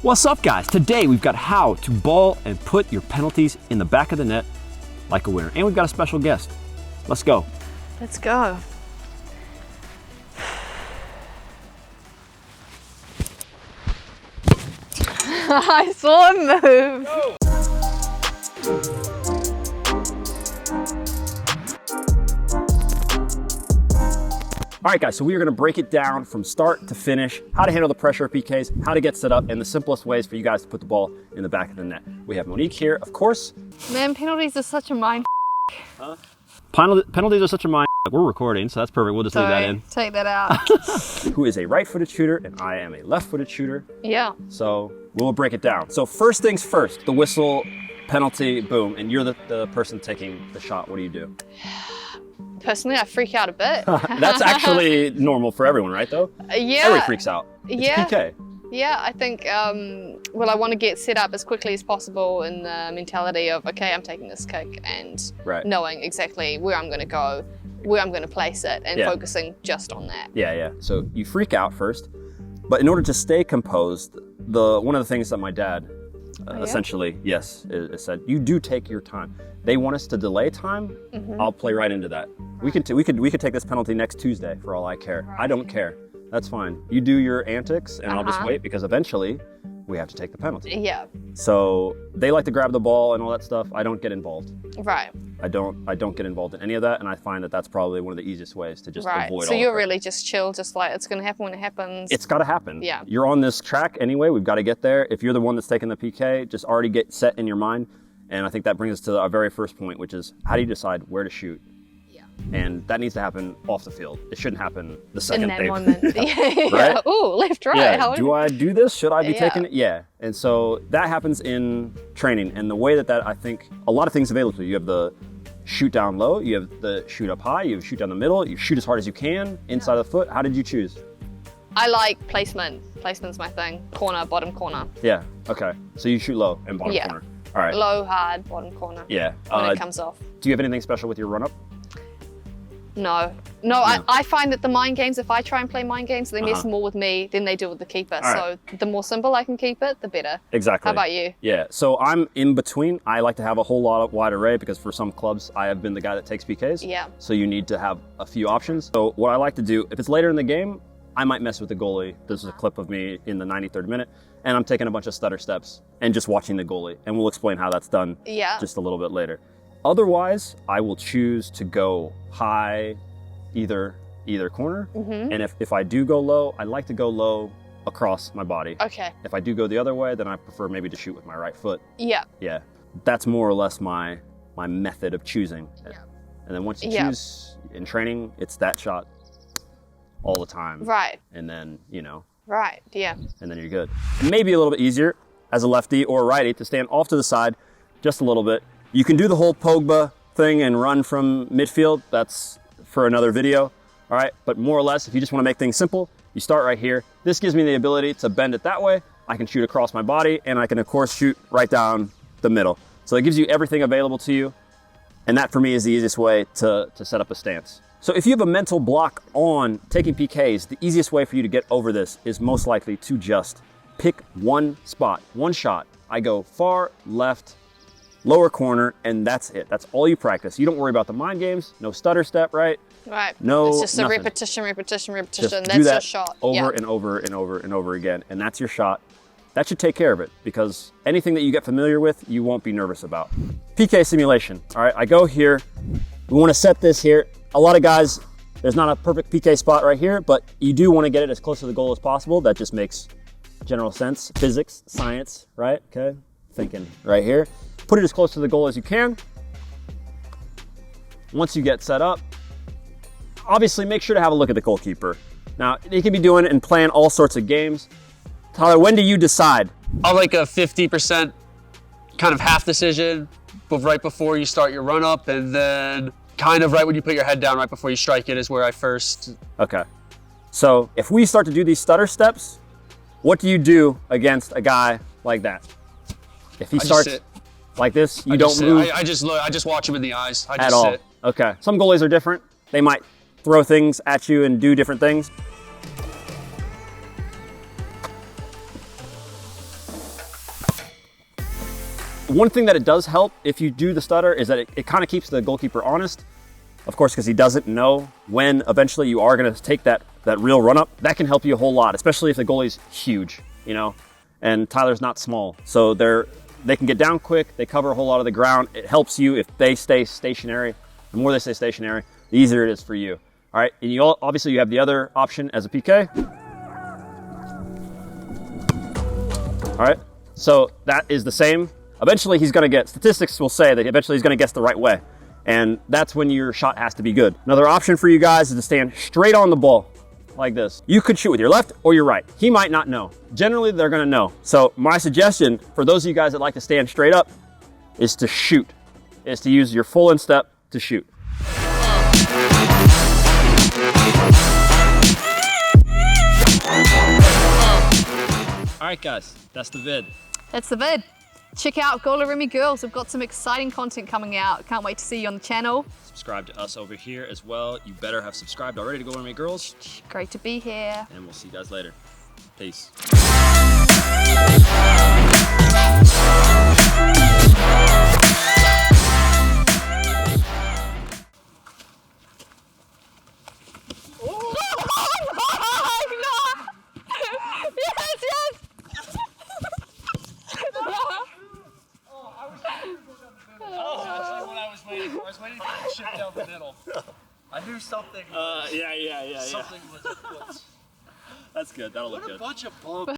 What's up, guys? Today we've got how to ball and put your penalties in the back of the net like a winner. And we've got a special guest. Let's go. Let's go. I saw him move. Go. All right, guys, so we are gonna break it down from start to finish, how to handle the pressure of PKs, how to get set up, and the simplest ways for you guys to put the ball in the back of the net. We have Monique here, of course. Man, penalties are such a mind. Penalties are such a mind. We're recording, so that's perfect. We'll just leave that in. Take that out. Who is a right-footed shooter, and I am a left-footed shooter. Yeah. So we'll break it down. So first things first, the whistle, penalty, boom, and you're the person taking the shot. What do you do? Personally, I freak out a bit. That's actually normal for everyone, right, though? Yeah. Everybody freaks out. It's Yeah. PK. Yeah, I think, well, I want to get set up as quickly as possible in the mentality of, okay, I'm taking this kick and knowing exactly where I'm going to go, where I'm going to place it, and focusing just on that. Yeah. So you freak out first, but in order to stay composed, one of the things that my dad essentially, said, you do take your time. They want us to delay time. I'll play right into that. We could take this penalty next Tuesday for all I care. I don't care. That's fine. You do your antics and I'll just wait, because eventually we have to take the penalty. Yeah. So they like to grab the ball and all that stuff. I don't get involved. Right. I don't get involved in any of that, and I find that that's probably one of the easiest ways to just avoid all of it. So you're really just chill, just like it's going to happen when it happens. It's got to happen. Yeah. You're on this track anyway. We've got to get there. If you're the one that's taking the PK, just already get set in your mind. And I think that brings us to our very first point, which is how do you decide where to shoot? Yeah. And that needs to happen off the field. It shouldn't happen the second in that moment. Right? Ooh, left, right. Yeah. Do I do this? Should I be taking it? Yeah. And so that happens in training. And the way that I think a lot of things available to you. You have the shoot down low, you have the shoot up high, you have shoot down the middle, you shoot as hard as you can inside of the foot. How did you choose? I like placement. Placement's my thing. Corner, bottom corner. Yeah. Okay. So you shoot low and bottom corner. All right. Low, hard, bottom corner. Yeah. When it comes off. Do you have anything special with your run up? No. I find that the mind games, if I try and play mind games, they mess more with me than they do with the keeper. So the more simple I can keep it, the better. Exactly. How about you? Yeah. So I'm in between. I like to have a whole lot of wide array, because for some clubs, I have been the guy that takes PKs. Yeah. So you need to have a few options. So what I like to do, if it's later in the game, I might mess with the goalie. This is a clip of me in the 93rd minute, and I'm taking a bunch of stutter steps and just watching the goalie. And we'll explain how that's done just a little bit later. Otherwise, I will choose to go high, either corner. And if I do go low, I like to go low across my body. Okay. If I do go the other way, then I prefer maybe to shoot with my right foot. Yeah. Yeah. That's more or less my method of choosing. Yeah. And then once you choose in training, it's that shot all the time. Right. And then, Right, yeah. And then you're good. Maybe a little bit easier as a lefty or a righty to stand off to the side just a little bit. You can do the whole Pogba thing and run from midfield. That's for another video. All right, but more or less, if you just want to make things simple, you start right here. This gives me the ability to bend it that way. I can shoot across my body, and I can, of course, shoot right down the middle. So it gives you everything available to you. And that, for me, is the easiest way to set up a stance. So if you have a mental block on taking PKs, the easiest way for you to get over this is most likely to just pick one spot, one shot. I go far left, lower corner, and that's it. That's all you practice. You don't worry about the mind games, no stutter step, right? Right. No, it's just nothing. A repetition. Just That's do that your shot. over and over and over and over again, and that's your shot. That should take care of it, because anything that you get familiar with, you won't be nervous about. PK simulation. All right, I go here. We want to set this here. A lot of guys, there's not a perfect PK spot right here, but you do want to get it as close to the goal as possible. That just makes general sense. Physics, science, right? Okay, thinking right here. Put it as close to the goal as you can. Once you get set up, obviously make sure to have a look at the goalkeeper. Now, you can be doing it and playing all sorts of games. Tyler, when do you decide? I like a 50% kind of half decision, but right before you start your run up, and then kind of right when you put your head down, right before you strike it, is where I first. Okay. So if we start to do these stutter steps, what do you do against a guy like that? If he starts like this, you don't move. I just watch him in the eyes. I just at all. Sit. Okay. Some goalies are different. They might throw things at you and do different things. One thing that it does help if you do the stutter is that it kind of keeps the goalkeeper honest. Of course, because he doesn't know when eventually you are going to take that real run up. That can help you a whole lot, especially if the goalie's huge, you know, and Tyler's not small. So they can get down quick. They cover a whole lot of the ground. It helps you if they stay stationary. The more they stay stationary, the easier it is for you. All right, and obviously you have the other option as a PK. All right, so that is the same. Eventually he's gonna get, statistics will say that eventually he's gonna guess the right way. And that's when your shot has to be good. Another option for you guys is to stand straight on the ball, like this. You could shoot with your left or your right. He might not know. Generally, they're gonna know. So my suggestion for those of you guys that like to stand straight up is to shoot, is to use your full instep to shoot. All right, guys, that's the vid. That's the vid. Check out GOLUREMI'S Girls. We've got some exciting content coming out. Can't wait to see you on the channel. Subscribe to us over here as well. You better have subscribed already to GOLUREMI'S Girls. Great to be here. And we'll see you guys later. Peace. I was waiting for you to shift down the middle. I knew something. Yeah. Something was afoot. That's good. That'll look good. What a bunch of bums.